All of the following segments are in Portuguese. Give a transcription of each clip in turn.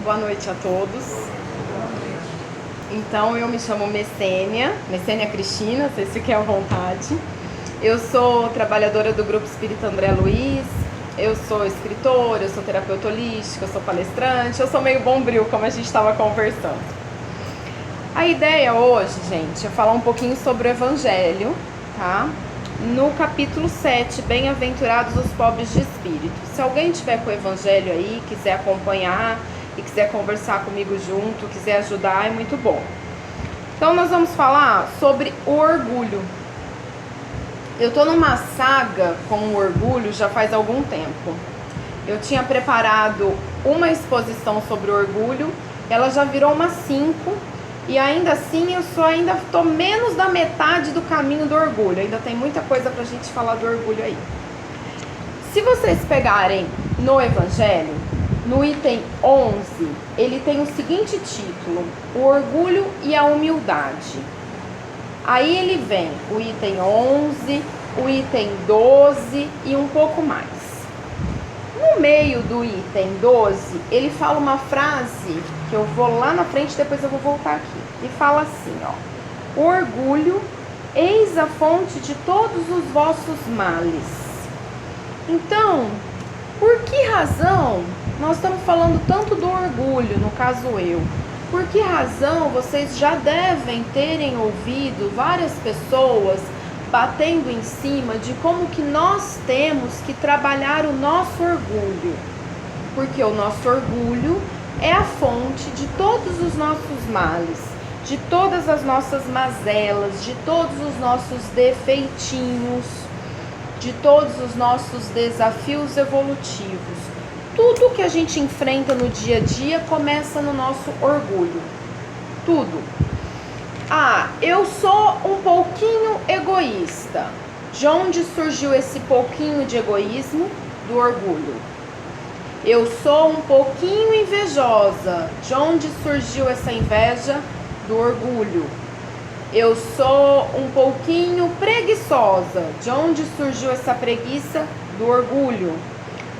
boa noite a todos. Então, eu me chamo Messênia Cristina, vocês fiquem à vontade. Eu sou trabalhadora do Grupo Espírita André Luiz, eu sou escritora, eu sou terapeuta holística, eu sou palestrante, eu sou meio bombril, como a gente estava conversando. A ideia hoje, gente, é falar um pouquinho sobre o Evangelho, tá? No capítulo 7, Bem-aventurados os pobres de espírito. Se alguém tiver com o Evangelho aí, quiser acompanhar e quiser conversar comigo junto, quiser ajudar, é muito bom. Então nós vamos falar sobre o orgulho. Eu tô numa saga com o orgulho já faz algum tempo. Eu tinha preparado uma exposição sobre o orgulho, ela já virou uma 5, e ainda assim eu ainda tô menos da metade do caminho do orgulho. Ainda tem muita coisa pra gente falar do orgulho aí. Se vocês pegarem no Evangelho, no item 11, ele tem o seguinte título: o orgulho e a humildade. Aí ele vem o item 11, o item 12 e um pouco mais. No meio do item 12, ele fala uma frase que eu vou lá na frente, depois eu vou voltar aqui. E fala assim, ó: o orgulho, eis a fonte de todos os vossos males. Então, por que razão nós estamos falando tanto do orgulho, no caso eu? Por que razão vocês já devem terem ouvido várias pessoas batendo em cima de como que nós temos que trabalhar o nosso orgulho? Porque o nosso orgulho é a fonte de todos os nossos males, de todas as nossas mazelas, de todos os nossos defeitinhos, de todos os nossos desafios evolutivos. Tudo que a gente enfrenta no dia a dia começa no nosso orgulho. Tudo. Ah, eu sou um pouquinho egoísta. De onde surgiu esse pouquinho de egoísmo? Do orgulho. Eu sou um pouquinho invejosa. De onde surgiu essa inveja? Do orgulho. Eu sou um pouquinho preguiçosa. De onde surgiu essa preguiça? Do orgulho.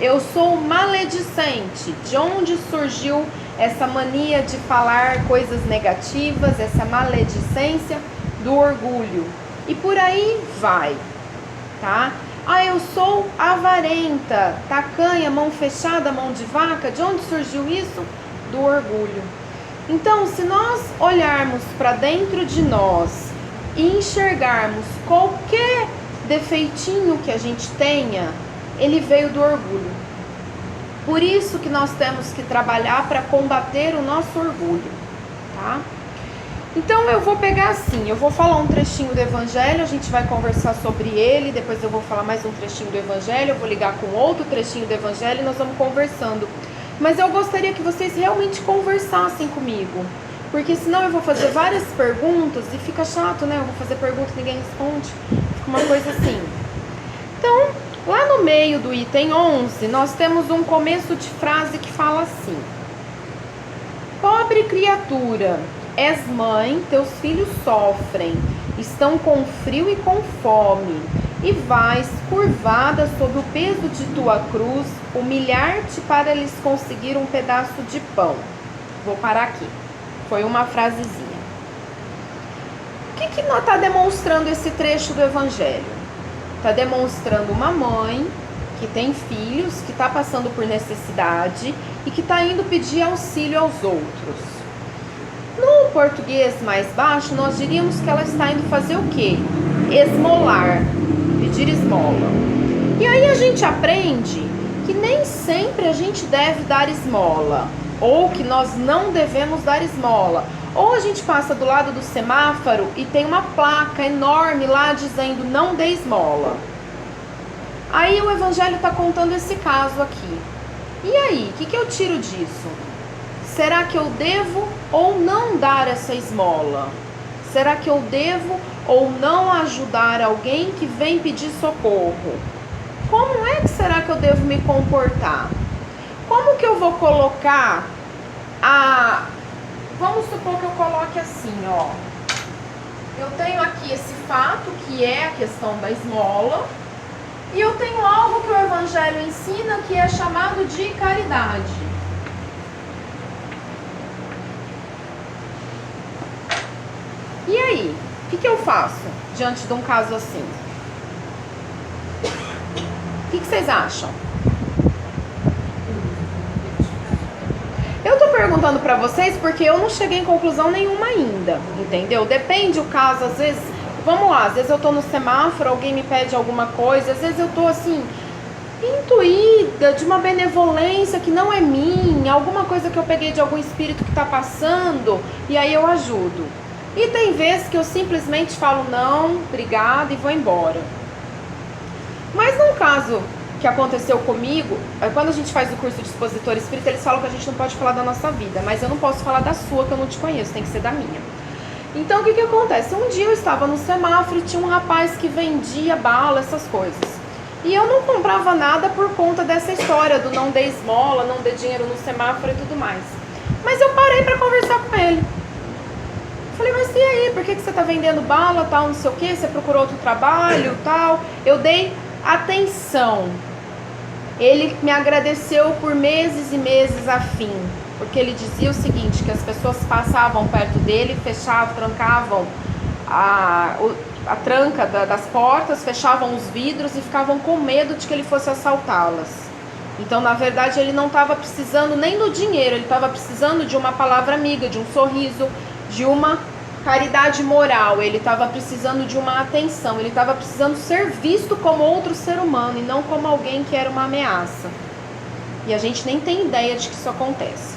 Eu sou maledicente. De onde surgiu essa mania de falar coisas negativas, essa maledicência? Do orgulho. E por aí vai, tá? Ah, eu sou avarenta, tacanha, mão fechada, mão de vaca. De onde surgiu isso? Do orgulho. Então, se nós olharmos para dentro de nós e enxergarmos qualquer defeitinho que a gente tenha, ele veio do orgulho. Por isso que nós temos que trabalhar para combater o nosso orgulho, tá? Então eu vou pegar assim, eu vou falar um trechinho do Evangelho, a gente vai conversar sobre ele, depois eu vou falar mais um trechinho do Evangelho, eu vou ligar com outro trechinho do Evangelho e nós vamos conversando. Mas eu gostaria que vocês realmente conversassem comigo, porque senão eu vou fazer várias perguntas e fica chato, né? Eu vou fazer pergunta e ninguém responde, fica uma coisa assim. Então, lá no meio do item 11, nós temos um começo de frase que fala assim: pobre criatura, és mãe, teus filhos sofrem, estão com frio e com fome, e vais, curvada sob o peso de tua cruz, humilhar-te para lhes conseguir um pedaço de pão. Vou parar aqui. Foi uma frasezinha. O que está demonstrando esse trecho do Evangelho? Está demonstrando uma mãe que tem filhos, que está passando por necessidade e que está indo pedir auxílio aos outros. No português mais baixo, nós diríamos que ela está indo fazer o quê? Esmolar, pedir esmola. E aí a gente aprende que nem sempre a gente deve dar esmola, ou que nós não devemos dar esmola. Ou a gente passa do lado do semáforo e tem uma placa enorme lá dizendo não dê esmola. Aí o Evangelho está contando esse caso aqui. E aí, o que eu tiro disso? Será que eu devo ou não dar essa esmola? Será que eu devo ou não ajudar alguém que vem pedir socorro? Como é que será que eu devo me comportar? Como que eu vou colocar a... Vamos supor que eu coloque assim, ó. Eu tenho aqui esse fato que é a questão da esmola. E eu tenho algo que o Evangelho ensina que é chamado de caridade. faço diante de um caso assim? O que vocês acham? Eu tô perguntando pra vocês porque eu não cheguei em conclusão nenhuma ainda, entendeu? Depende o caso, às vezes, vamos lá, às vezes eu tô no semáforo, alguém me pede alguma coisa, às vezes eu tô assim, intuída de uma benevolência que não é minha, alguma coisa que eu peguei de algum espírito que tá passando, e aí eu ajudo. E tem vezes que eu simplesmente falo não, obrigada e vou embora. Mas num caso que aconteceu comigo, quando a gente faz o curso de expositor espírita, eles falam que a gente não pode falar da nossa vida, mas eu não posso falar da sua, que eu não te conheço, tem que ser da minha. Então o que acontece? Um dia eu estava no semáforo e tinha um rapaz que vendia bala, essas coisas. E eu não comprava nada por conta dessa história do não dê esmola, não dê dinheiro no semáforo e tudo mais. Mas eu parei para conversar com ele. Falei, mas e aí, por que você tá vendendo bala, tal, não sei o que, você procurou outro trabalho, tal? Eu dei atenção. Ele me agradeceu por meses e meses a fim, porque ele dizia o seguinte, que as pessoas passavam perto dele, fechavam, trancavam a tranca das portas, fechavam os vidros e ficavam com medo de que ele fosse assaltá-las. Então, na verdade, ele não estava precisando nem do dinheiro, ele estava precisando de uma palavra amiga, de um sorriso, de uma caridade moral, ele estava precisando de uma atenção, ele estava precisando ser visto como outro ser humano e não como alguém que era uma ameaça. E a gente nem tem ideia de que isso acontece.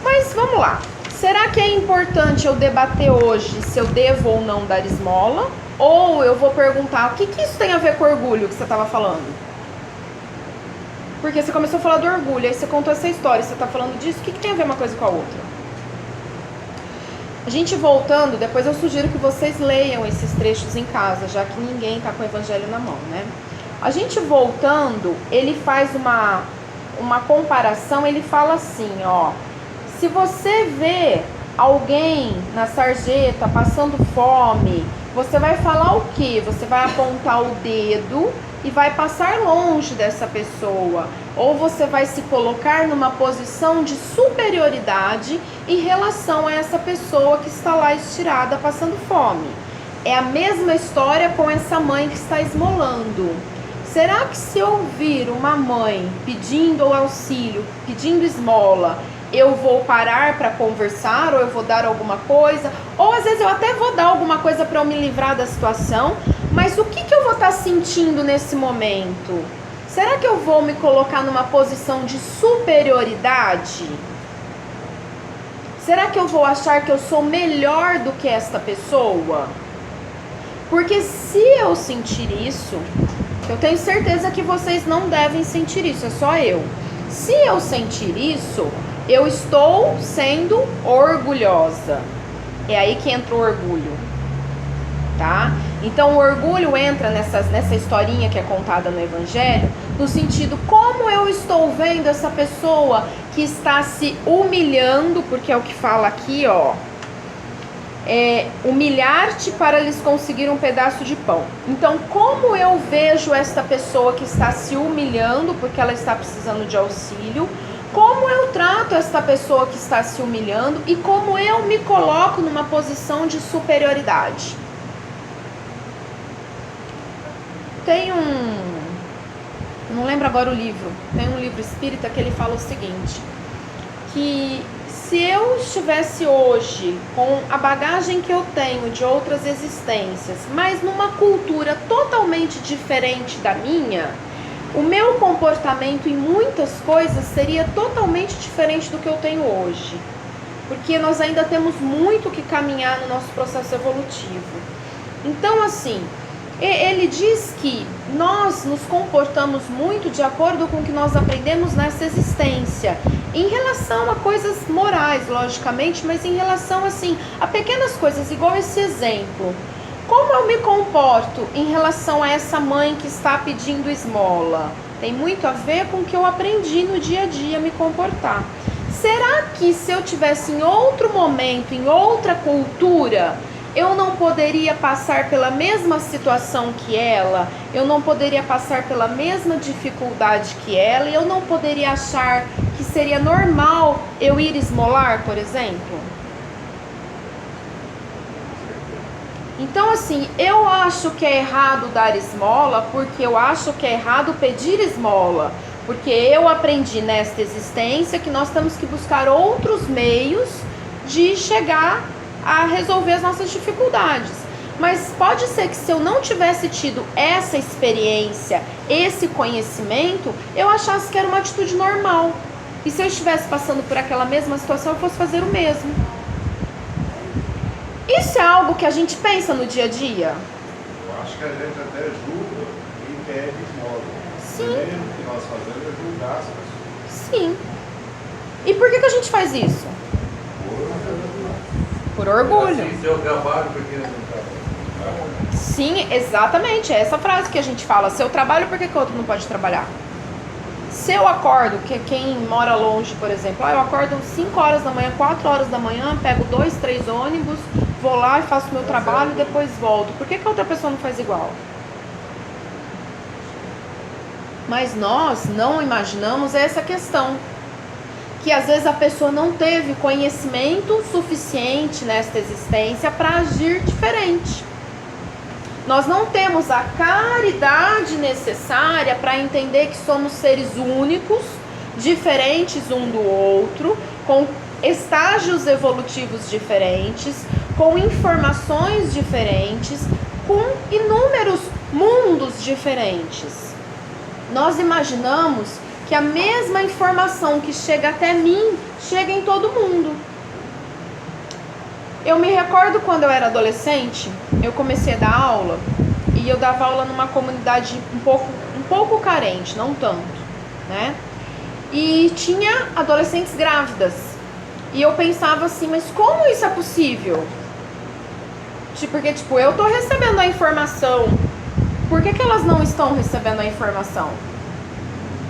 Mas vamos lá, será que é importante eu debater hoje se eu devo ou não dar esmola? Ou eu vou perguntar, o que isso tem a ver com orgulho que você estava falando? Porque você começou a falar do orgulho, aí você contou essa história, você está falando disso, o que tem a ver uma coisa com a outra? A gente voltando, depois eu sugiro que vocês leiam esses trechos em casa, já que ninguém está com o evangelho na mão, né? A gente voltando, ele faz uma comparação, ele fala assim, ó, se você vê alguém na sarjeta passando fome, você vai falar o quê? Você vai apontar o dedo e vai passar longe dessa pessoa, ou você vai se colocar numa posição de superioridade em relação a essa pessoa que está lá estirada passando fome. É a mesma história com essa mãe que está esmolando. Será que se eu ouvir uma mãe pedindo auxílio, pedindo esmola, eu vou parar para conversar, ou eu vou dar alguma coisa, ou às vezes eu até vou dar alguma coisa para eu me livrar da situação, mas o que eu vou estar sentindo nesse momento? Será que eu vou me colocar numa posição de superioridade? Será que eu vou achar que eu sou melhor do que esta pessoa? Porque se eu sentir isso, eu tenho certeza que vocês não devem sentir isso, é só eu. Se eu sentir isso, eu estou sendo orgulhosa. É aí que entra o orgulho, tá? Então o orgulho entra nessa historinha que é contada no Evangelho, no sentido, como eu estou vendo essa pessoa que está se humilhando, porque é o que fala aqui, ó, humilhar-te para lhes conseguir um pedaço de pão. Então, como eu vejo esta pessoa que está se humilhando, porque ela está precisando de auxílio, como eu trato esta pessoa que está se humilhando e como eu me coloco numa posição de superioridade. Tem não lembro agora o livro, tem um livro espírita que ele fala o seguinte, que se eu estivesse hoje com a bagagem que eu tenho de outras existências, mas numa cultura totalmente diferente da minha, o meu comportamento em muitas coisas seria totalmente diferente do que eu tenho hoje. Porque nós ainda temos muito que caminhar no nosso processo evolutivo. Então, assim, ele diz que nós nos comportamos muito de acordo com o que nós aprendemos nessa existência. Em relação a coisas morais, logicamente, mas em relação, assim, a pequenas coisas, igual esse exemplo. Como eu me comporto em relação a essa mãe que está pedindo esmola? Tem muito a ver com o que eu aprendi no dia a dia me comportar. Será que se eu tivesse em outro momento, em outra cultura, eu não poderia passar pela mesma situação que ela? Eu não poderia passar pela mesma dificuldade que ela? E eu não poderia achar que seria normal eu ir esmolar, por exemplo? Então, assim, eu acho que é errado dar esmola porque eu acho que é errado pedir esmola. Porque eu aprendi nesta existência que nós temos que buscar outros meios de chegar a resolver as nossas dificuldades. Mas pode ser que se eu não tivesse tido essa experiência, esse conhecimento, eu achasse que era uma atitude normal. E se eu estivesse passando por aquela mesma situação, eu fosse fazer o mesmo. Isso é algo que a gente pensa no dia a dia? Eu acho que a gente até julga e pede esmola. Sim. O que nós fazemos é julgar as pessoas. Sim. E por que a gente faz isso? Por orgulho. Assim, se eu trabalho, por que eu não trabalho? Sim, exatamente. É essa frase que a gente fala. Se eu trabalho, por que o outro não pode trabalhar? Se eu acordo, que quem mora longe, por exemplo, eu acordo 5 horas da manhã, 4 horas da manhã, pego 2, 3 ônibus, vou lá e faço meu trabalho e depois volto. Por que a outra pessoa não faz igual? Mas nós não imaginamos essa questão. Que às vezes a pessoa não teve conhecimento suficiente nesta existência para agir diferente. Nós não temos a caridade necessária para entender que somos seres únicos, diferentes um do outro, com estágios evolutivos diferentes, com informações diferentes, com inúmeros mundos diferentes. Nós imaginamos que a mesma informação que chega até mim, chega em todo mundo. Eu me recordo quando eu era adolescente, eu comecei a dar aula e eu dava aula numa comunidade um pouco carente, não tanto, né? E tinha adolescentes grávidas. E eu pensava assim, mas como isso é possível? Porque, eu tô recebendo a informação. Por que elas não estão recebendo a informação?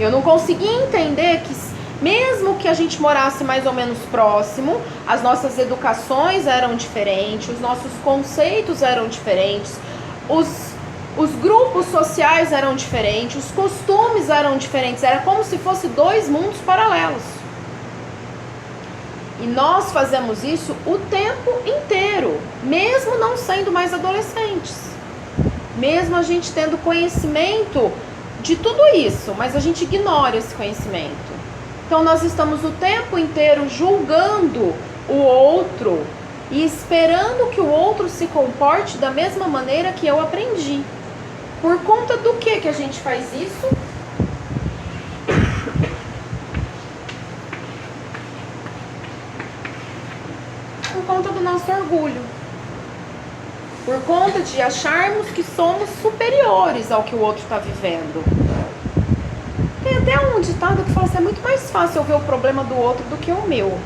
Eu não conseguia entender que mesmo que a gente morasse mais ou menos próximo, as nossas educações eram diferentes, os nossos conceitos eram diferentes, os grupos sociais eram diferentes, os costumes eram diferentes, era como se fosse 2 mundos paralelos. E nós fazemos isso o tempo inteiro, mesmo não sendo mais adolescentes, mesmo a gente tendo conhecimento de tudo isso, mas a gente ignora esse conhecimento. Então nós estamos o tempo inteiro julgando o outro e esperando que o outro se comporte da mesma maneira que eu aprendi. Por conta do que a gente faz isso? Por conta do nosso orgulho. Por conta de acharmos que somos superiores ao que o outro está vivendo. Tem até um ditado que fala assim, é muito mais fácil eu ver o problema do outro do que o meu.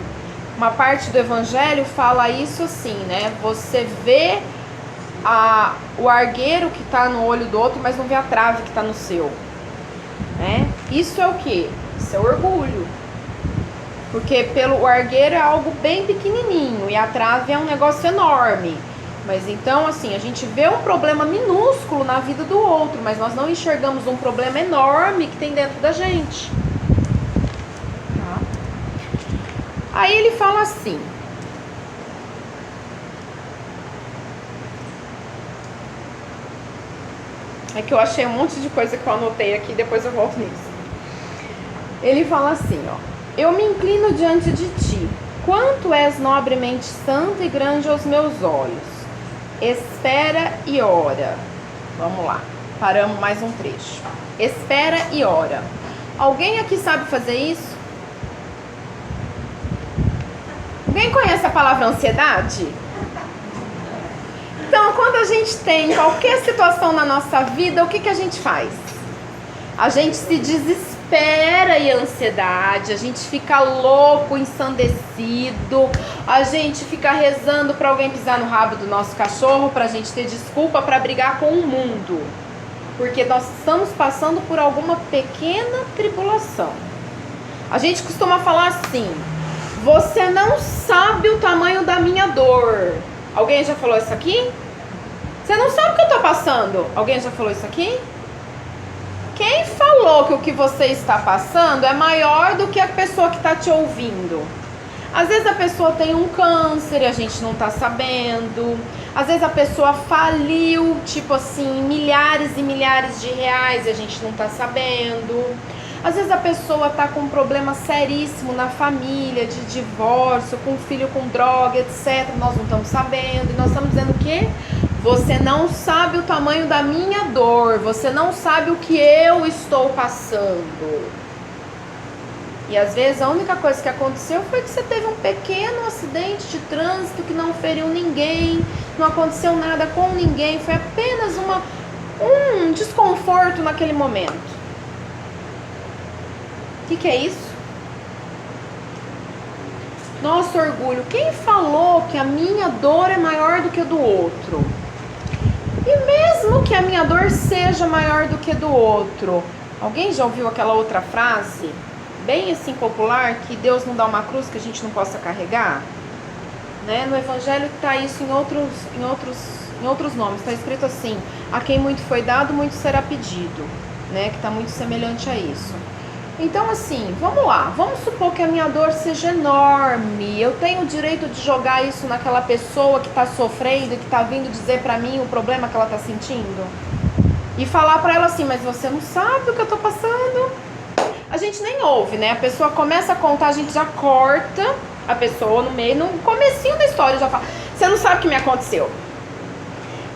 Uma parte do evangelho fala isso assim, né? Você vê o argueiro que está no olho do outro, mas não vê a trave que está no seu. Né? Isso é o quê? Isso é orgulho. Porque o argueiro é algo bem pequenininho e a trave é um negócio enorme. Mas então, assim, a gente vê um problema minúsculo na vida do outro, mas nós não enxergamos um problema enorme que tem dentro da gente. Tá? Aí ele fala assim. É que eu achei um monte de coisa que eu anotei aqui, depois eu volto nisso. Ele fala assim, ó. Eu me inclino diante de ti. Quanto és nobremente santo e grande aos meus olhos. Espera e ora. Vamos lá, paramos mais um trecho. Espera e ora. Alguém aqui sabe fazer isso? Alguém conhece a palavra ansiedade? Então, quando a gente tem qualquer situação na nossa vida, o que a gente faz? A gente se desespera em ansiedade, a gente fica louco, ensandecido, a gente fica rezando para alguém pisar no rabo do nosso cachorro, para a gente ter desculpa para brigar com o mundo. Porque nós estamos passando por alguma pequena tribulação. A gente costuma falar assim, você não sabe o tamanho da minha dor. Alguém já falou isso aqui? Você não sabe o que eu estou passando. Alguém já falou isso aqui? Quem falou que o que você está passando é maior do que a pessoa que está te ouvindo? Às vezes a pessoa tem um câncer e a gente não está sabendo. Às vezes a pessoa faliu, tipo assim, milhares e milhares de reais e a gente não tá sabendo. Às vezes a pessoa tá com um problema seríssimo na família, de divórcio, com filho com droga, etc. Nós não estamos sabendo. E nós estamos dizendo o quê? Você não sabe o tamanho da minha dor. Você não sabe o que eu estou passando. E às vezes a única coisa que aconteceu foi que você teve um pequeno acidente de trânsito que não feriu ninguém, não aconteceu nada com ninguém, foi apenas um desconforto naquele momento. O que é isso? Nosso orgulho. Quem falou que a minha dor é maior do que a do outro? E mesmo que a minha dor seja maior do que a do outro, alguém já ouviu aquela outra frase, bem assim popular, que Deus não dá uma cruz que a gente não possa carregar? Né? No Evangelho está isso em outros nomes, está escrito assim: a quem muito foi dado, muito será pedido, né? Que está muito semelhante a isso. Então assim, vamos lá, vamos supor que a minha dor seja enorme, eu tenho o direito de jogar isso naquela pessoa que está sofrendo e que está vindo dizer para mim o problema que ela está sentindo? E falar para ela assim, mas você não sabe o que eu estou passando? A gente nem ouve, né? A pessoa começa a contar, a gente já corta a pessoa no meio, no comecinho da história já fala, você não sabe o que me aconteceu.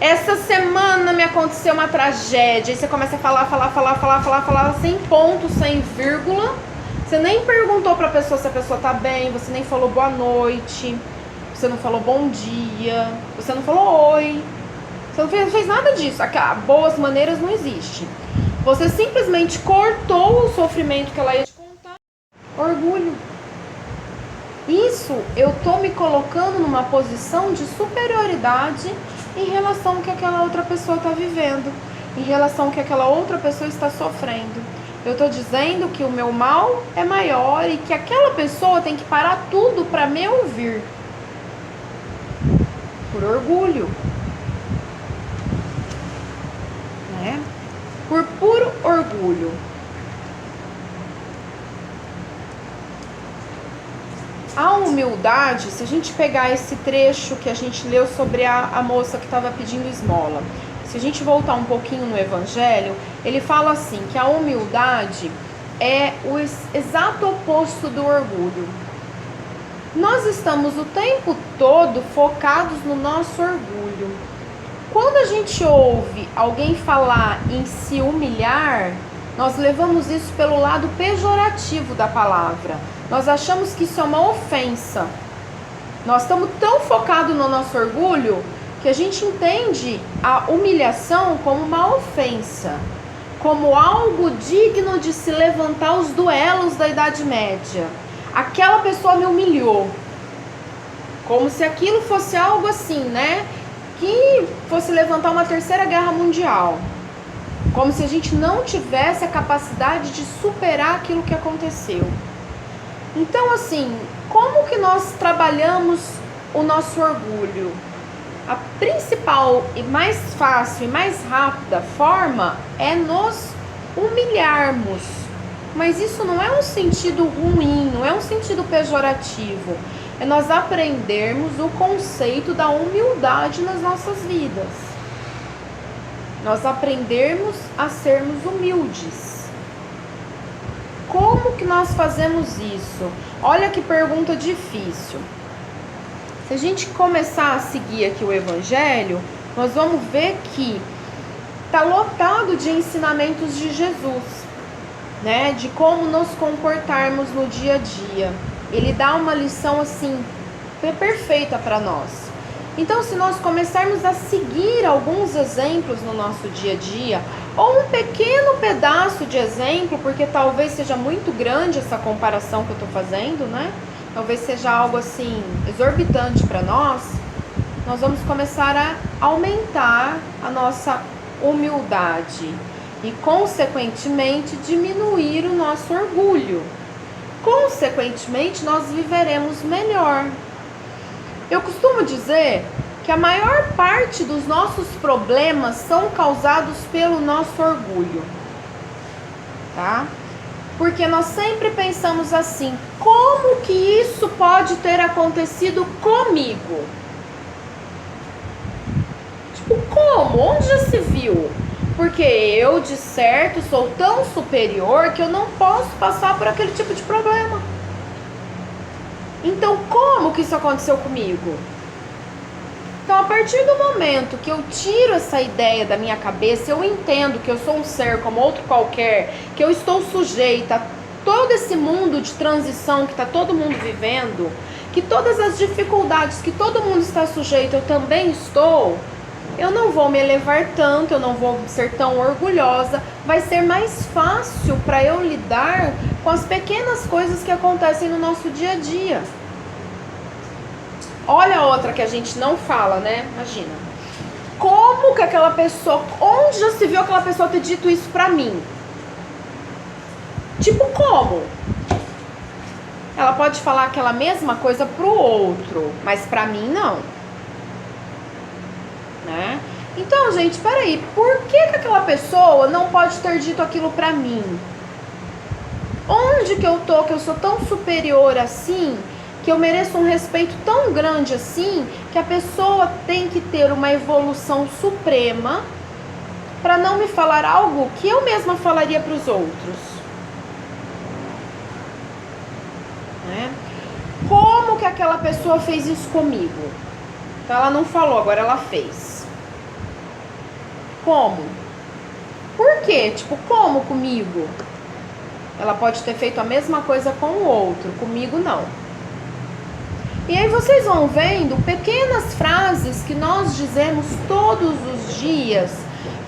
Essa semana me aconteceu uma tragédia. E você começa a falar, sem ponto, sem vírgula. Você nem perguntou pra pessoa se a pessoa tá bem. Você nem falou boa noite. Você não falou bom dia. Você não falou oi. Você não fez nada disso. Boas maneiras não existe. Você simplesmente cortou o sofrimento que ela ia te contar. Orgulho. Isso, eu tô me colocando numa posição de superioridade em relação ao que aquela outra pessoa está vivendo, em relação ao que aquela outra pessoa está sofrendo. Eu estou dizendo que o meu mal é maior e que aquela pessoa tem que parar tudo para me ouvir. Por orgulho. Né? Por puro orgulho. A humildade, se a gente pegar esse trecho que a gente leu sobre a moça que estava pedindo esmola, se a gente voltar um pouquinho no Evangelho, ele fala assim, que a humildade é o exato oposto do orgulho. Nós estamos o tempo todo focados no nosso orgulho. Quando a gente ouve alguém falar em se humilhar, nós levamos isso pelo lado pejorativo da palavra. Nós achamos que isso é uma ofensa. Nós estamos tão focados no nosso orgulho que a gente entende a humilhação como uma ofensa, como algo digno de se levantar os duelos da Idade Média. Aquela pessoa me humilhou. Como se aquilo fosse algo assim, né? Que fosse levantar uma terceira guerra mundial. Como se a gente não tivesse a capacidade de superar aquilo que aconteceu. Então, assim, como que nós trabalhamos o nosso orgulho? A principal e mais fácil e mais rápida forma é nos humilharmos. Mas isso não é um sentido ruim, não é um sentido pejorativo. É nós aprendermos o conceito da humildade nas nossas vidas. Nós aprendermos a sermos humildes. Como que nós fazemos isso? Olha que pergunta difícil. Se a gente começar a seguir aqui o Evangelho, nós vamos ver que está lotado de ensinamentos de Jesus, né? De como nos comportarmos no dia a dia. Ele dá uma lição assim perfeita para nós. Então, se nós começarmos a seguir alguns exemplos no nosso dia a dia, ou um pequeno pedaço de exemplo, porque talvez seja muito grande essa comparação que eu estou fazendo, né? Talvez seja algo assim exorbitante para nós vamos começar a aumentar a nossa humildade e, consequentemente, diminuir o nosso orgulho. Consequentemente, nós viveremos melhor. Eu costumo dizer que a maior parte dos nossos problemas são causados pelo nosso orgulho, tá? Porque nós sempre pensamos assim, como que isso pode ter acontecido comigo? como? Onde já se viu? Porque eu, de certo, sou tão superior que eu não posso passar por aquele tipo de problema. Então, como que isso aconteceu comigo? Então, a partir do momento que eu tiro essa ideia da minha cabeça, eu entendo que eu sou um ser como outro qualquer, que eu estou sujeita a todo esse mundo de transição que está todo mundo vivendo, que todas as dificuldades que todo mundo está sujeito, eu também estou, eu não vou me elevar tanto, eu não vou ser tão orgulhosa, vai ser mais fácil para eu lidar com as pequenas coisas que acontecem no nosso dia a dia. Olha outra que a gente não fala, né? Imagina. Como que aquela pessoa, onde já se viu aquela pessoa ter dito isso pra mim? Tipo, como? Ela pode falar aquela mesma coisa pro outro, mas pra mim não. Né? Então, gente, peraí, por que aquela pessoa não pode ter dito aquilo pra mim? Onde que eu tô, que eu sou tão superior assim, que eu mereço um respeito tão grande assim, que a pessoa tem que ter uma evolução suprema para não me falar algo que eu mesma falaria para os outros? Né? Como que aquela pessoa fez isso comigo? Então ela não falou, agora ela fez. Como? Por quê? Tipo, como comigo? Ela pode ter feito a mesma coisa com o outro, comigo não. E aí vocês vão vendo pequenas frases que nós dizemos todos os dias,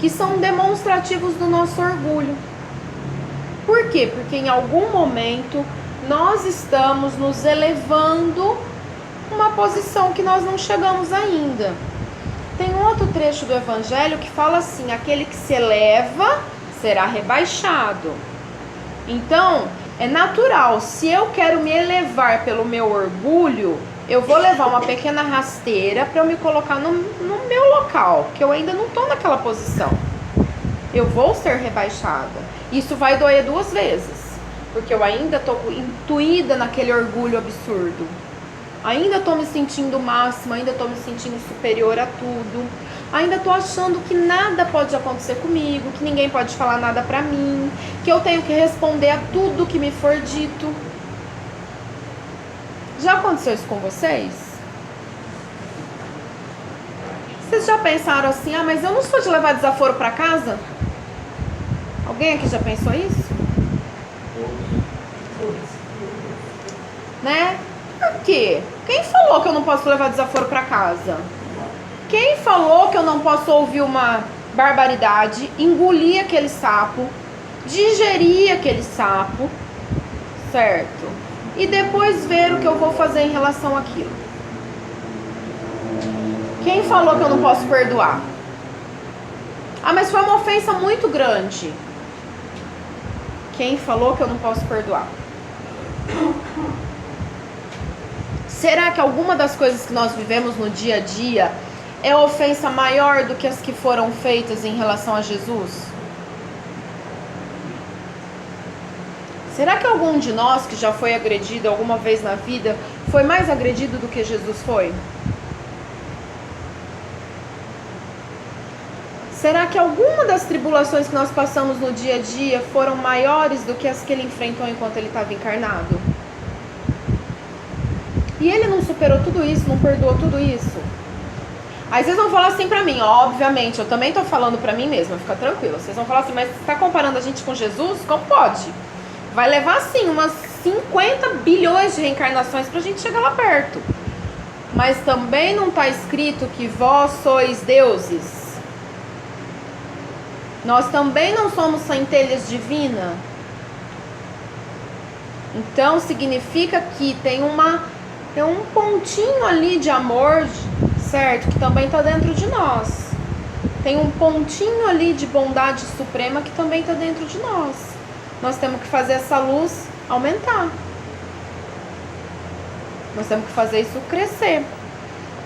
que são demonstrativos do nosso orgulho. Por quê? Porque em algum momento nós estamos nos elevando uma posição que nós não chegamos ainda. Tem um outro trecho do Evangelho que fala assim: aquele que se eleva será rebaixado. Então, é natural, se eu quero me elevar pelo meu orgulho, eu vou levar uma pequena rasteira para eu me colocar no meu local, que eu ainda não estou naquela posição. Eu vou ser rebaixada. Isso vai doer duas vezes, porque eu ainda estou intuída naquele orgulho absurdo. Ainda estou me sentindo máxima, ainda estou me sentindo superior a tudo. Ainda estou achando que nada pode acontecer comigo, que ninguém pode falar nada pra mim, que eu tenho que responder a tudo que me for dito. Já aconteceu isso com vocês? Vocês já pensaram assim: ah, mas eu não sou de levar desaforo pra casa? Alguém aqui já pensou isso? Né? Por quê? Quem falou que eu não posso levar desaforo pra casa? Quem falou que eu não posso ouvir uma barbaridade, engolir aquele sapo, digerir aquele sapo, certo? E depois ver o que eu vou fazer em relação àquilo? Quem falou que eu não posso perdoar? Ah, mas foi uma ofensa muito grande. Quem falou que eu não posso perdoar? Será que alguma das coisas que nós vivemos no dia a dia é ofensa maior do que as que foram feitas em relação a Jesus? Será que algum de nós que já foi agredido alguma vez na vida foi mais agredido do que Jesus foi? Será que alguma das tribulações que nós passamos no dia a dia foram maiores do que as que ele enfrentou enquanto ele estava encarnado? E ele não superou tudo isso, não perdoou tudo isso? Aí vocês vão falar assim pra mim, obviamente, eu também tô falando pra mim mesma, fica tranquilo. Vocês vão falar assim, mas você tá comparando a gente com Jesus? Como pode? Vai levar, assim, umas 50 bilhões de reencarnações pra gente chegar lá perto. Mas também não tá escrito que vós sois deuses? Nós também não somos centelhas divinas? Então significa que tem um pontinho ali de amor, certo? Que também está dentro de nós. Tem um pontinho ali de bondade suprema que também está dentro de nós. Nós temos que fazer essa luz aumentar. Nós temos que fazer isso crescer.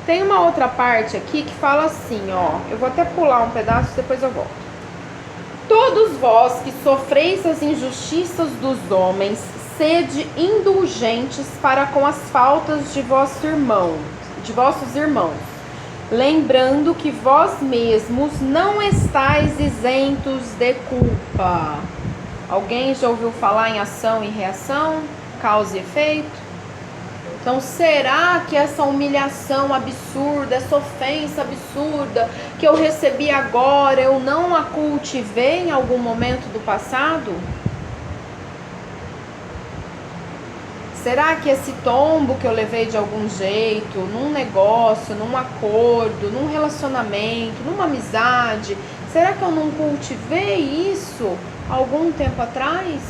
Tem uma outra parte aqui que fala assim, ó. Eu vou até pular um pedaço, depois eu volto. Todos vós que sofreis as injustiças dos homens, sede indulgentes para com as faltas de vossos irmãos, lembrando que vós mesmos não estáis isentos de culpa. Alguém já ouviu falar em ação e reação, causa e efeito? Então, será que essa humilhação absurda, essa ofensa absurda que eu recebi agora, eu não a cultivei em algum momento do passado? Será que esse tombo que eu levei de algum jeito, num negócio, num acordo, num relacionamento, numa amizade, será que eu não cultivei isso algum tempo atrás?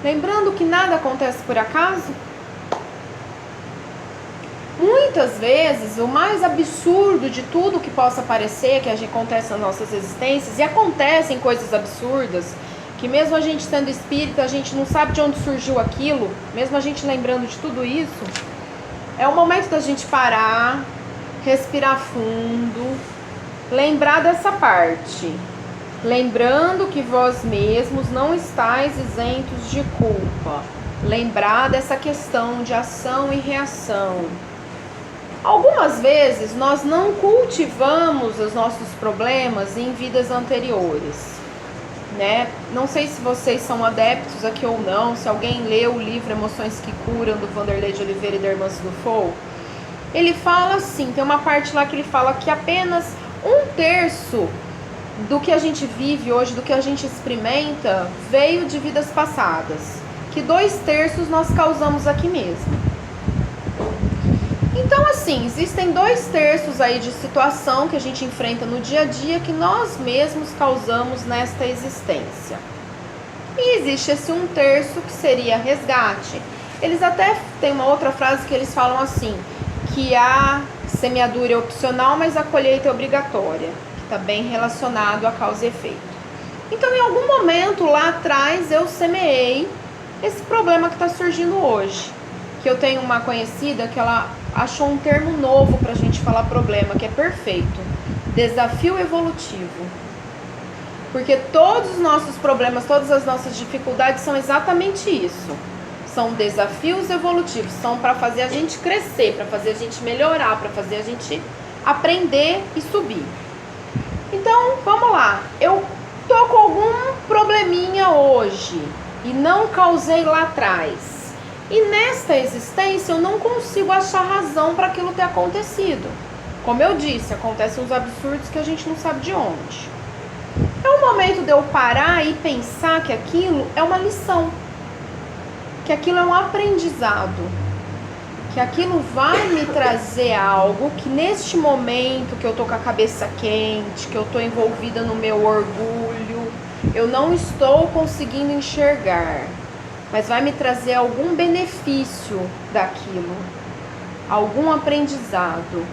Lembrando que nada acontece por acaso? Muitas vezes, o mais absurdo de tudo que possa parecer que acontece nas nossas existências, e acontecem coisas absurdas, que mesmo a gente sendo espírita, a gente não sabe de onde surgiu aquilo, mesmo a gente lembrando de tudo isso, é o momento da gente parar, respirar fundo, lembrar dessa parte. Lembrando que vós mesmos não estáis isentos de culpa. Lembrar dessa questão de ação e reação. Algumas vezes nós não cultivamos os nossos problemas em vidas anteriores, né? Não sei se vocês são adeptos aqui ou não, se alguém leu o livro Emoções que Curam, do Vanderlei de Oliveira e da Irmã Dufaux. Ele fala assim, tem uma parte lá que ele fala que apenas 1/3 do que a gente vive hoje, do que a gente experimenta, veio de vidas passadas. Que 2/3 nós causamos aqui mesmo. Então, assim, existem 2/3 aí de situação que a gente enfrenta no dia a dia que nós mesmos causamos nesta existência. E existe esse 1/3 que seria resgate. Eles até têm uma outra frase que eles falam assim, que a semeadura é opcional, mas a colheita é obrigatória. Está bem relacionado a causa e efeito. Então, em algum momento lá atrás, eu semeei esse problema que está surgindo hoje. Que eu tenho uma conhecida que ela achou um termo novo para a gente falar problema, que é perfeito. Desafio evolutivo. Porque todos os nossos problemas, todas as nossas dificuldades são exatamente isso. São desafios evolutivos. São para fazer a gente crescer, para fazer a gente melhorar, para fazer a gente aprender e subir. Então, vamos lá, eu tô com algum probleminha hoje e não causei lá atrás. E nesta existência eu não consigo achar razão para aquilo ter acontecido. Como eu disse, acontecem uns absurdos que a gente não sabe de onde. É o momento de eu parar e pensar que aquilo é uma lição, que aquilo é um aprendizado, que aquilo vai me trazer algo que neste momento que eu tô com a cabeça quente, que eu tô envolvida no meu orgulho, eu não estou conseguindo enxergar, mas vai me trazer algum benefício daquilo, algum aprendizado.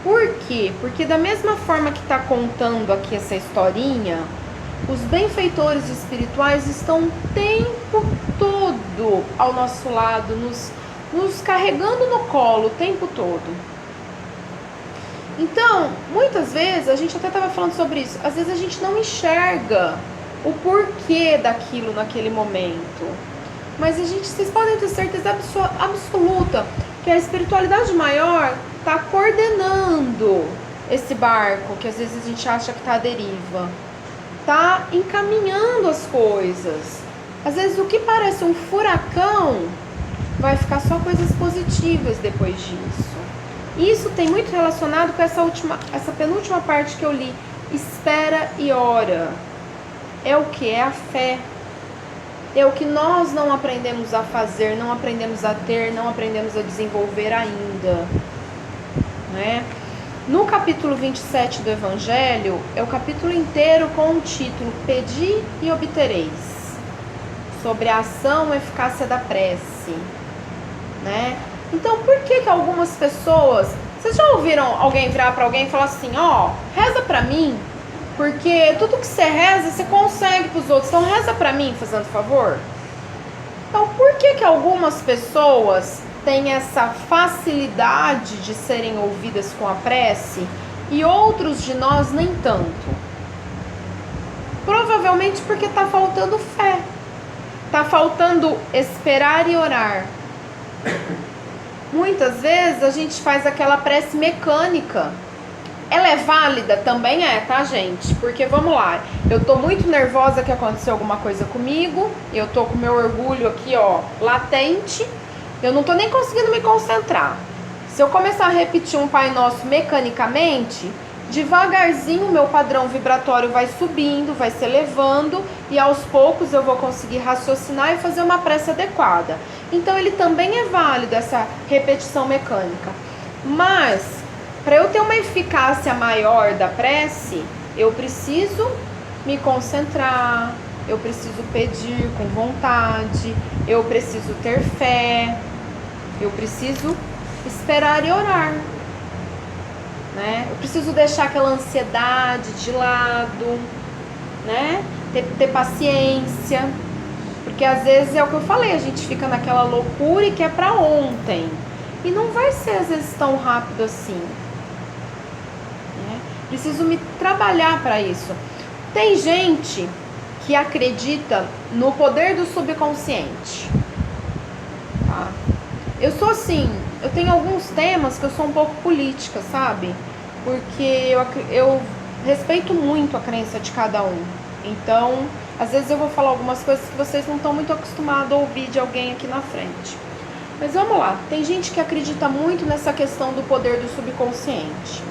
Por quê? Porque da mesma forma que está contando aqui essa historinha, os benfeitores espirituais estão o tempo todo ao nosso lado, nos carregando no colo o tempo todo. Então, muitas vezes, a gente até estava falando sobre isso, às vezes a gente não enxerga o porquê daquilo naquele momento. Mas vocês podem ter certeza absoluta que a espiritualidade maior está coordenando esse barco, que às vezes a gente acha que está à deriva. Está encaminhando as coisas. Às vezes o que parece um furacão vai ficar só coisas positivas depois disso. Isso tem muito relacionado com essa penúltima parte que eu li. Espera e ora. É o que? É a fé. É o que nós não aprendemos a fazer, não aprendemos a ter, não aprendemos a desenvolver ainda. Né? No capítulo 27 do Evangelho, é o capítulo inteiro com o título Pedi e obtereis. Sobre a ação e eficácia da prece. Né? Então, por que algumas pessoas... Vocês já ouviram alguém virar para alguém e falar assim, reza para mim, porque tudo que você reza, você consegue para os outros, então reza para mim, fazendo favor? Então, por que algumas pessoas têm essa facilidade de serem ouvidas com a prece e outros de nós nem tanto? Provavelmente porque está faltando fé, está faltando esperar e orar. muitas vezes a gente faz aquela prece mecânica. Ela é válida? Também é, tá, gente? Porque, vamos lá, eu tô muito nervosa que aconteceu alguma coisa comigo, eu tô com meu orgulho aqui, ó, latente, eu não tô nem conseguindo me concentrar. Se eu começar a repetir um Pai Nosso mecanicamente, devagarzinho o meu padrão vibratório vai subindo, vai se elevando, e aos poucos eu vou conseguir raciocinar e fazer uma prece adequada. Então ele também é válido, essa repetição mecânica. Mas, para eu ter uma eficácia maior da prece, eu preciso me concentrar, eu preciso pedir com vontade, eu preciso ter fé, eu preciso esperar e orar, né? Eu preciso deixar aquela ansiedade de lado, né? Ter paciência, porque às vezes é o que eu falei, a gente fica naquela loucura e quer pra ontem, e não vai ser às vezes tão rápido assim, né? Preciso me trabalhar para isso. Tem gente que acredita no poder do subconsciente, tá? Eu sou assim, eu tenho alguns temas que eu sou um pouco política, sabe? Porque eu respeito muito a crença de cada um. Então, às vezes eu vou falar algumas coisas que vocês não estão muito acostumados a ouvir de alguém aqui na frente. Mas vamos lá, tem gente que acredita muito nessa questão do poder do subconsciente.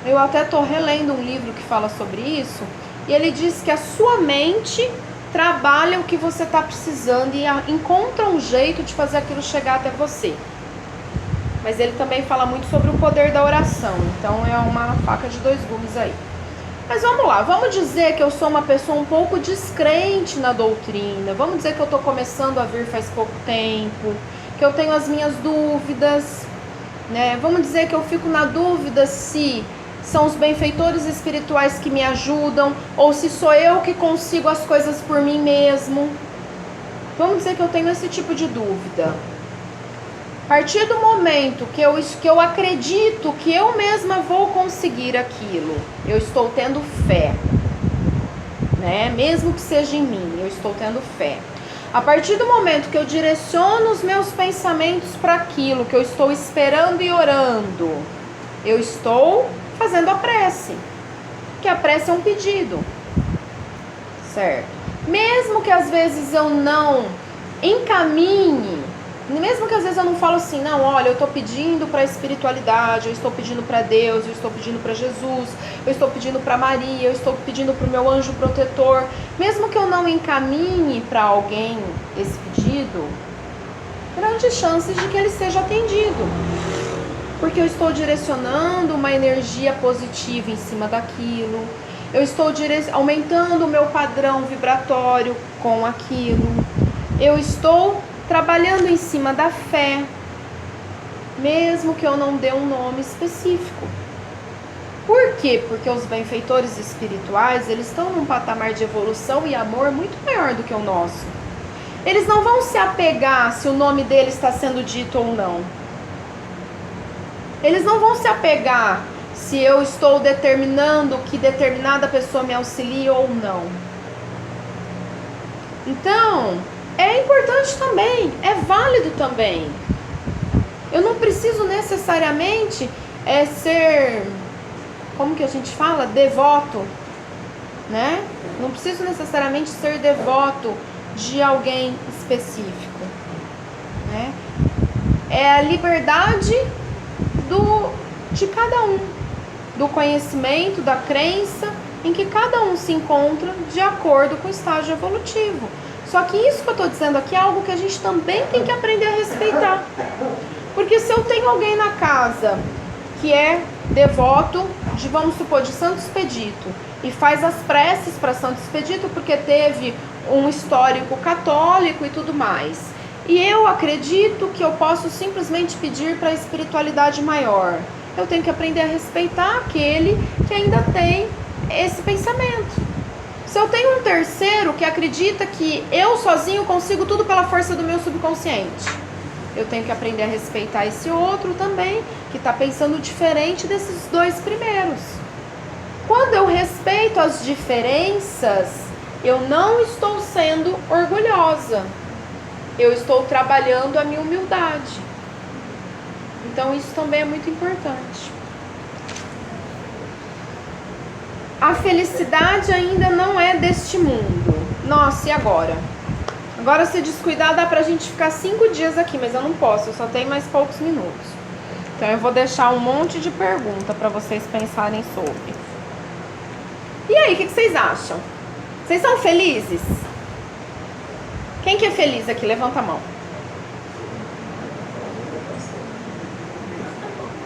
Eu até estou relendo um livro que fala sobre isso, e ele diz que a sua mente trabalha o que você está precisando e encontra um jeito de fazer aquilo chegar até você. Mas ele também fala muito sobre o poder da oração, então é uma faca de dois gumes aí. Mas vamos lá, vamos dizer que eu sou uma pessoa um pouco descrente na doutrina, vamos dizer que eu estou começando a vir faz pouco tempo, que eu tenho as minhas dúvidas, né? Vamos dizer que eu fico na dúvida se são os benfeitores espirituais que me ajudam, ou se sou eu que consigo as coisas por mim mesmo. Vamos dizer que eu tenho esse tipo de dúvida. A partir do momento que eu acredito que eu mesma vou conseguir aquilo, eu estou tendo fé, né? Mesmo que seja em mim, eu estou tendo fé. A partir do momento que eu direciono os meus pensamentos para aquilo que eu estou esperando e orando, eu estou fazendo a prece, que a prece é um pedido, certo? Mesmo que às vezes eu não encaminhe, mesmo que às vezes eu não falo assim, não, olha, eu estou pedindo para a espiritualidade, eu estou pedindo para Deus, eu estou pedindo para Jesus, eu estou pedindo para Maria, eu estou pedindo para o meu anjo protetor, mesmo que eu não encaminhe para alguém esse pedido, grandes chances de que ele seja atendido. Porque eu estou direcionando uma energia positiva em cima daquilo, eu estou aumentando o meu padrão vibratório com aquilo, eu estou trabalhando em cima da fé, mesmo que eu não dê um nome específico. Por quê? Porque os benfeitores espirituais, eles estão num patamar de evolução e amor muito maior do que o nosso. Eles não vão se apegar se o nome dele está sendo dito ou não. Eles não vão se apegar se eu estou determinando que determinada pessoa me auxilie ou não. Então, é importante também, é válido também. Eu não preciso necessariamente ser, como que a gente fala? Devoto, né? Não preciso necessariamente ser devoto de alguém específico, né? É a liberdade de cada um, do conhecimento, da crença em que cada um se encontra de acordo com o estágio evolutivo. Só que isso que eu estou dizendo aqui é algo que a gente também tem que aprender a respeitar. Porque se eu tenho alguém na casa que é devoto de, vamos supor, de Santo Expedito, e faz as preces para Santo Expedito porque teve um histórico católico e tudo mais, e eu acredito que eu posso simplesmente pedir para a espiritualidade maior, eu tenho que aprender a respeitar aquele que ainda tem esse pensamento. Se eu tenho um terceiro que acredita que eu sozinho consigo tudo pela força do meu subconsciente, eu tenho que aprender a respeitar esse outro também, que está pensando diferente desses dois primeiros. Quando eu respeito as diferenças, eu não estou sendo orgulhosa. Eu estou trabalhando a minha humildade. Então isso também é muito importante. A felicidade ainda não é deste mundo. Nossa, e agora? Agora, se descuidar, dá pra gente ficar 5 dias aqui, mas eu não posso, eu só tenho mais poucos minutos. Então eu vou deixar um monte de pergunta pra vocês pensarem sobre. E aí, o que vocês acham? Vocês são felizes? Quem que é feliz aqui? Levanta a mão.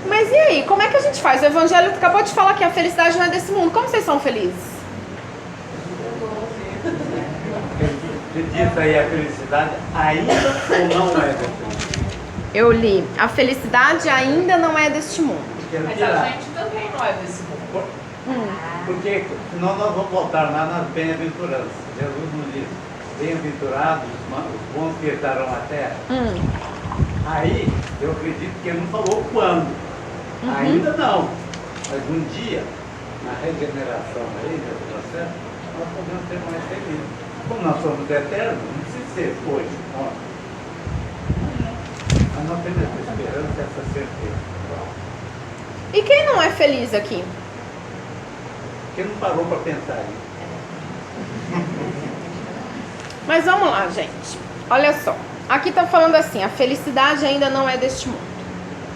Mas e aí, como é que a gente faz? O Evangelho acabou de falar que a felicidade não é desse mundo. Como vocês são felizes? Você diz aí a felicidade ainda ou não é desse mundo? Eu li, a felicidade ainda não é deste mundo. Mas a gente também não é desse mundo. Porque senão nós vamos voltar lá nas bem-aventuranças. Jesus nos diz, bem-aventurados os bons que herdarão a terra. Aí, eu acredito que ele não falou quando. Ainda não. Mas um dia, na regeneração aí, nesse processo, nós podemos ser mais felizes. Como nós somos eternos, não precisa ser hoje, ontem. Mas nós temos essa esperança, essa certeza. E quem não é feliz aqui? Quem não parou para pensar isso? Mas vamos lá, gente. Olha só. Aqui tá falando assim, a felicidade ainda não é deste mundo.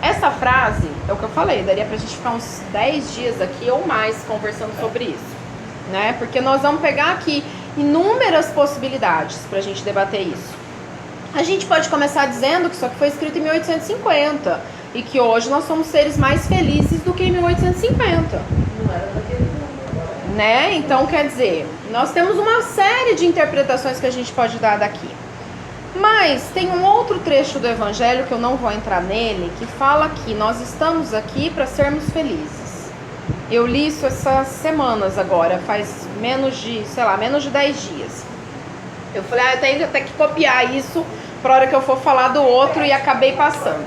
Essa frase, é o que eu falei, daria pra gente ficar uns 10 dias aqui ou mais conversando sobre isso, né? Porque nós vamos pegar aqui inúmeras possibilidades pra gente debater isso. A gente pode começar dizendo que isso aqui foi escrito em 1850 e que hoje nós somos seres mais felizes do que em 1850. Não era daquele mundo. Né? Então, quer dizer, nós temos uma série de interpretações que a gente pode dar daqui. Mas tem um outro trecho do Evangelho, que eu não vou entrar nele, que fala que nós estamos aqui para sermos felizes. Eu li isso essas semanas agora, faz menos de 10 dias. Eu falei, eu tenho até que copiar isso para a hora que eu for falar do outro e acabei passando.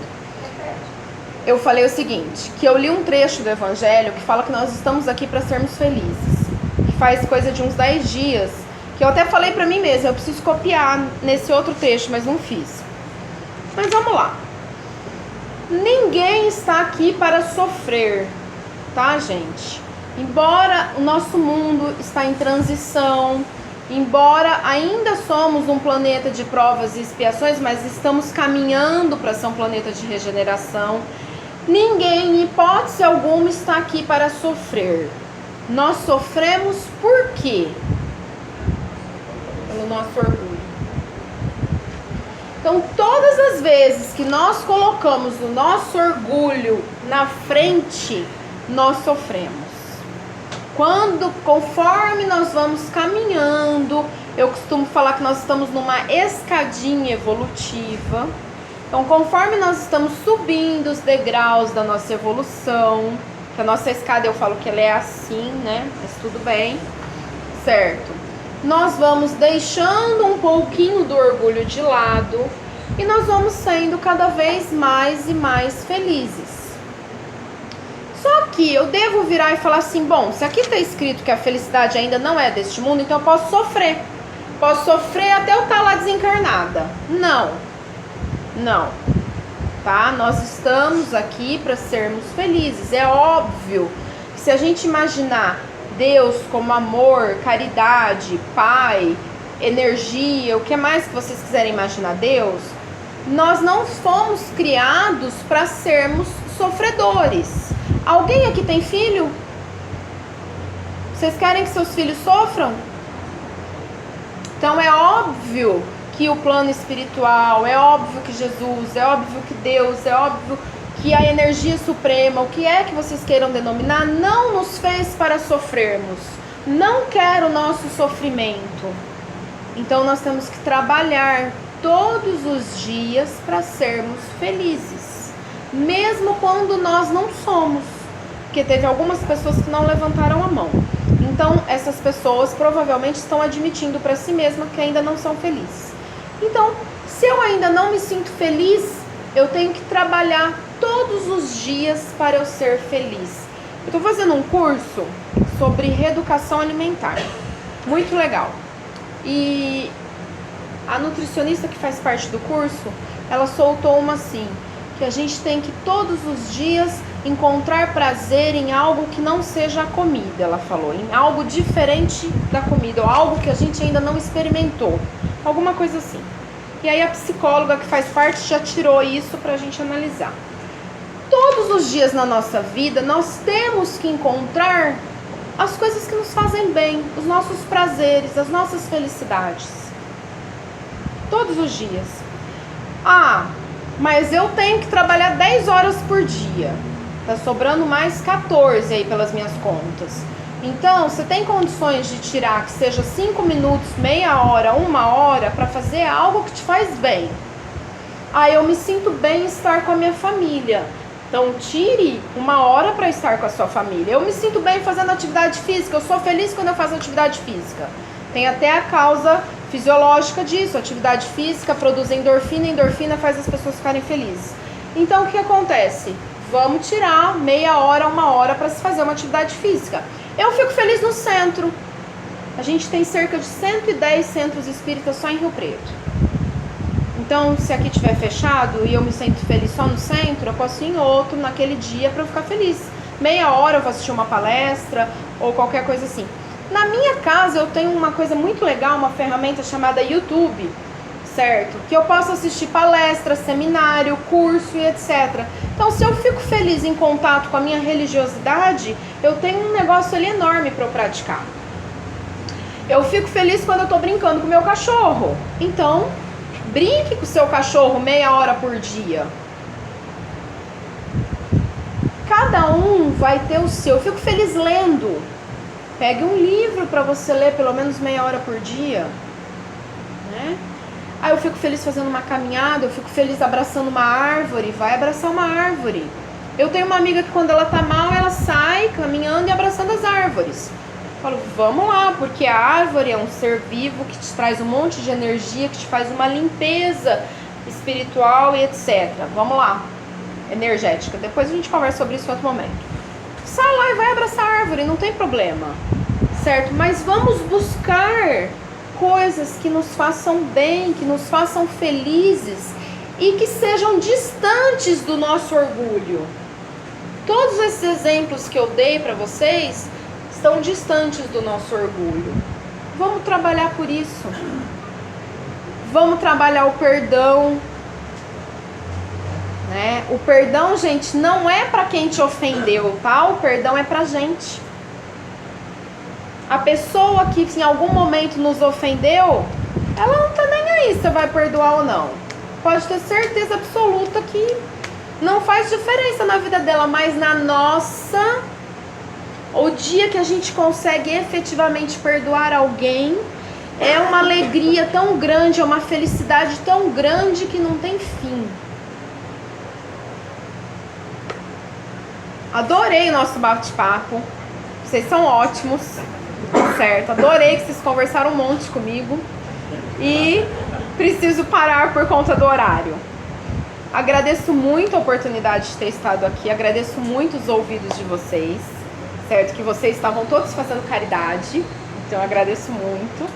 Eu falei o seguinte, que eu li um trecho do Evangelho que fala que nós estamos aqui para sermos felizes. Que faz coisa de uns 10 dias, que eu até falei pra mim mesma, eu preciso copiar nesse outro texto, mas não fiz. Mas vamos lá. Ninguém está aqui para sofrer, tá, gente? Embora o nosso mundo está em transição, embora ainda somos um planeta de provas e expiações, mas estamos caminhando para ser um planeta de regeneração, ninguém, em hipótese alguma, está aqui para sofrer. Nós sofremos por quê? Pelo nosso orgulho. Então, todas as vezes que nós colocamos o nosso orgulho na frente, nós sofremos. Conforme nós vamos caminhando, eu costumo falar que nós estamos numa escadinha evolutiva. Então, conforme nós estamos subindo os degraus da nossa evolução, que a nossa escada eu falo que ela é assim, né? Mas tudo bem, certo? Nós vamos deixando um pouquinho do orgulho de lado e nós vamos sendo cada vez mais e mais felizes. Só que eu devo virar e falar assim, bom, se aqui está escrito que a felicidade ainda não é deste mundo, então eu posso sofrer. Posso sofrer até eu estar lá desencarnada. Não. Tá? Nós estamos aqui para sermos felizes. É óbvio que se a gente imaginar Deus como amor, caridade, Pai, energia, o que mais que vocês quiserem imaginar Deus, nós não fomos criados para sermos sofredores. Alguém aqui tem filho? Vocês querem que seus filhos sofram? Então é óbvio que o plano espiritual, é óbvio que Jesus, é óbvio que Deus, é óbvio que a energia suprema, o que é que vocês queiram denominar, não nos fez para sofrermos, não quer o nosso sofrimento. Então nós temos que trabalhar todos os dias para sermos felizes, mesmo quando nós não somos, porque teve algumas pessoas que não levantaram a mão. Então essas pessoas provavelmente estão admitindo para si mesmas que ainda não são felizes. Então, se eu ainda não me sinto feliz, eu tenho que trabalhar todos os dias para eu ser feliz. Eu estou fazendo um curso sobre reeducação alimentar, muito legal. E a nutricionista que faz parte do curso, ela soltou uma assim, que a gente tem que todos os dias encontrar prazer em algo que não seja a comida, ela falou, em algo diferente da comida, ou algo que a gente ainda não experimentou, alguma coisa assim. E aí a psicóloga que faz parte já tirou isso pra gente analisar. Todos os dias na nossa vida nós temos que encontrar as coisas que nos fazem bem, os nossos prazeres, as nossas felicidades. Todos os dias. Ah, mas eu tenho que trabalhar 10 horas por dia. Tá sobrando mais 14 aí pelas minhas contas. Então, você tem condições de tirar que seja 5 minutos, meia hora, 1 hora para fazer algo que te faz bem. Ah, eu me sinto bem em estar com a minha família. Então, tire 1 hora para estar com a sua família. Eu me sinto bem fazendo atividade física. Eu sou feliz quando eu faço atividade física. Tem até a causa fisiológica disso. Atividade física produz endorfina. Endorfina faz as pessoas ficarem felizes. Então, o que acontece? Vamos tirar meia hora, 1 hora para se fazer uma atividade física. Eu fico feliz no centro. A gente tem cerca de 110 centros espíritas só em Rio Preto. Então, se aqui estiver fechado e eu me sinto feliz só no centro, eu posso ir em outro naquele dia para eu ficar feliz. Meia hora eu vou assistir uma palestra ou qualquer coisa assim. Na minha casa eu tenho uma coisa muito legal, uma ferramenta chamada YouTube, certo? Que eu posso assistir palestra, seminário, curso e etc. Então, se eu fico feliz em contato com a minha religiosidade, eu tenho um negócio ali enorme para eu praticar. Eu fico feliz quando eu estou brincando com o meu cachorro. Então, brinque com o seu cachorro meia hora por dia. Cada um vai ter o seu. Eu fico feliz lendo. Pegue um livro para você ler pelo menos meia hora por dia, né? Aí eu fico feliz fazendo uma caminhada, eu fico feliz abraçando uma árvore. Vai abraçar uma árvore. Eu tenho uma amiga que quando ela tá mal, ela sai caminhando e abraçando as árvores. Eu falo, vamos lá, porque a árvore é um ser vivo que te traz um monte de energia, que te faz uma limpeza espiritual e etc. Vamos lá, energética. Depois a gente conversa sobre isso em outro momento. Sai lá e vai abraçar a árvore, não tem problema, certo? Mas vamos buscar coisas que nos façam bem, que nos façam felizes e que sejam distantes do nosso orgulho. Todos esses exemplos que eu dei para vocês estão distantes do nosso orgulho. Vamos trabalhar por isso. Vamos trabalhar o perdão, né? O perdão, gente, não é para quem te ofendeu, tá? O perdão é pra gente. A pessoa que em algum momento nos ofendeu, ela não tá nem aí se você vai perdoar ou não. Pode ter certeza absoluta que não faz diferença na vida dela, mas na nossa, o dia que a gente consegue efetivamente perdoar alguém, é uma alegria tão grande, é uma felicidade tão grande que não tem fim. Adorei o nosso bate-papo. Vocês são ótimos, certo? Adorei que vocês conversaram um monte comigo. E preciso parar por conta do horário. Agradeço muito a oportunidade de ter estado aqui. Agradeço muito os ouvidos de vocês, certo? Que vocês estavam todos fazendo caridade. Então eu agradeço muito.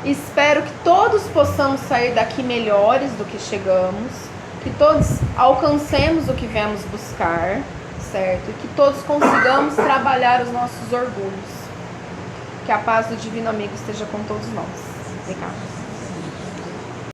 Espero que todos possamos sair daqui melhores do que chegamos. Que todos alcancemos o que viemos buscar, certo? E que todos consigamos trabalhar os nossos orgulhos. Que a paz do Divino Amigo esteja com todos nós. Obrigada.